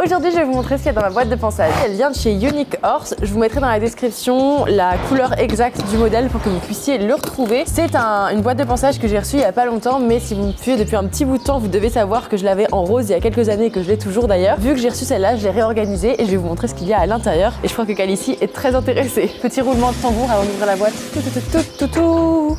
Aujourd'hui, je vais vous montrer ce qu'il y a dans ma boîte de ponçage. Elle vient de chez Unique Horse. Je vous mettrai dans la description la couleur exacte du modèle pour que vous puissiez le retrouver. C'est une boîte de ponçage que j'ai reçue il y a pas longtemps, mais si vous me suivez depuis un petit bout de temps, vous devez savoir que je l'avais en rose il y a quelques années et que je l'ai toujours d'ailleurs. Vu que j'ai reçu celle-là, je l'ai réorganisée et je vais vous montrer ce qu'il y a à l'intérieur. Et je crois que Calici est très intéressée. Petit roulement de tambour avant d'ouvrir la boîte.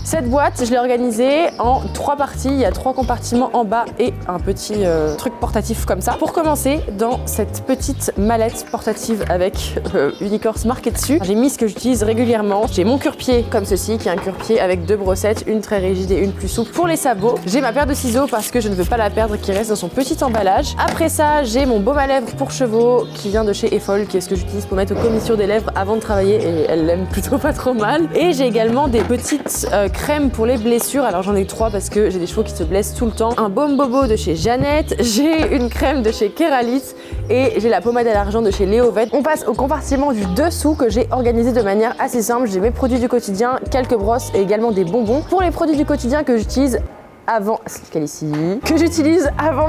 Cette boîte, je l'ai organisée en 3 parties. Il y a 3 compartiments en bas et un petit truc portatif comme ça. Pour commencer, dans cette petite mallette portative avec Unique Horse marqué dessus, j'ai mis ce que j'utilise régulièrement. J'ai mon cure-pied comme ceci, qui est un cure-pied avec 2 brossettes, une très rigide et une plus souple pour les sabots. J'ai ma paire de ciseaux parce que je ne veux pas la perdre, qui reste dans son petit emballage. Après ça, j'ai mon baume à lèvres pour chevaux qui vient de chez Effol, qui est ce que j'utilise pour mettre aux commissures des lèvres avant de travailler et elle l'aime plutôt pas trop mal. Et j'ai également des petites crèmes pour les blessures. Alors j'en ai 3 parce que j'ai des chevaux qui se blessent tout le temps. Un baume bobo de chez Jeannette, j'ai une crème de chez Keralis et j'ai la pommade à l'argent de chez Léovet. On passe au compartiment du dessous que j'ai organisé de manière assez simple. J'ai mes produits du quotidien, quelques brosses et également des bonbons. Pour les produits du quotidien que j'utilise avant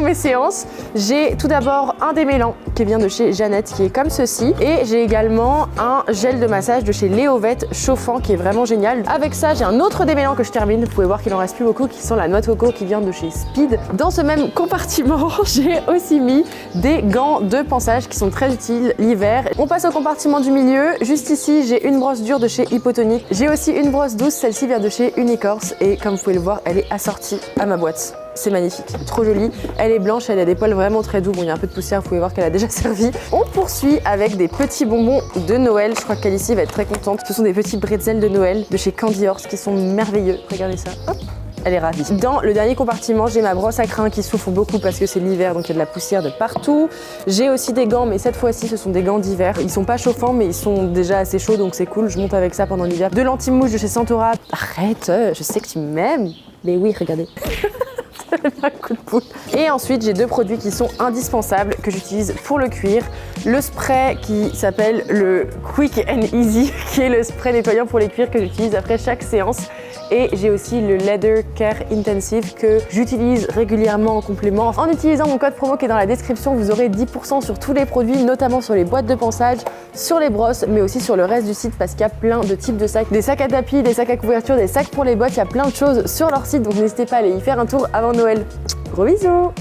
mes séances, j'ai tout d'abord un démêlant qui vient de chez Jeannette qui est comme ceci et j'ai également un gel de massage de chez Léovet chauffant qui est vraiment génial. Avec ça, j'ai un autre démêlant que je termine, vous pouvez voir qu'il en reste plus beaucoup, qui sont la noix de coco qui vient de chez Speed. Dans ce même compartiment, j'ai aussi mis des gants de ponçage qui sont très utiles l'hiver. On passe au compartiment du milieu. Juste ici, j'ai une brosse dure de chez Hypotonic. J'ai aussi une brosse douce, celle-ci vient de chez Unique Horse et comme vous pouvez le voir, elle est assortie à ma boîte. C'est magnifique, trop jolie. Elle est blanche, elle a des poils vraiment très doux. Bon, il y a un peu de poussière, vous pouvez voir qu'elle a déjà servi. On poursuit avec des petits bonbons de Noël. Je crois qu'Alicie va être très contente. Ce sont des petits bretzels de Noël de chez Candy Horse qui sont merveilleux. Regardez ça. Hop. Elle est ravie. Dans le dernier compartiment, j'ai ma brosse à crins qui souffre beaucoup parce que c'est l'hiver, donc il y a de la poussière de partout. J'ai aussi des gants, mais cette fois-ci, ce sont des gants d'hiver. Ils sont pas chauffants, mais ils sont déjà assez chauds, donc c'est cool. Je monte avec ça pendant l'hiver. De l'anti-mouche de chez Santora. Arrête, je sais que tu m'aimes. Mais oui, regardez. Un coup de poule. Et ensuite, j'ai 2 produits qui sont indispensables que j'utilise pour le cuir. Le spray qui s'appelle le Quick and Easy, qui est le spray nettoyant pour les cuirs que j'utilise après chaque séance. Et j'ai aussi le Leather Care Intensive que j'utilise régulièrement en complément. En utilisant mon code promo qui est dans la description, vous aurez 10% sur tous les produits, notamment sur les boîtes de ponçage, sur les brosses, mais aussi sur le reste du site parce qu'il y a plein de types de sacs. Des sacs à tapis, des sacs à couverture, des sacs pour les bottes, il y a plein de choses sur leur site, donc n'hésitez pas à aller y faire un tour avant Noël. Gros bisous!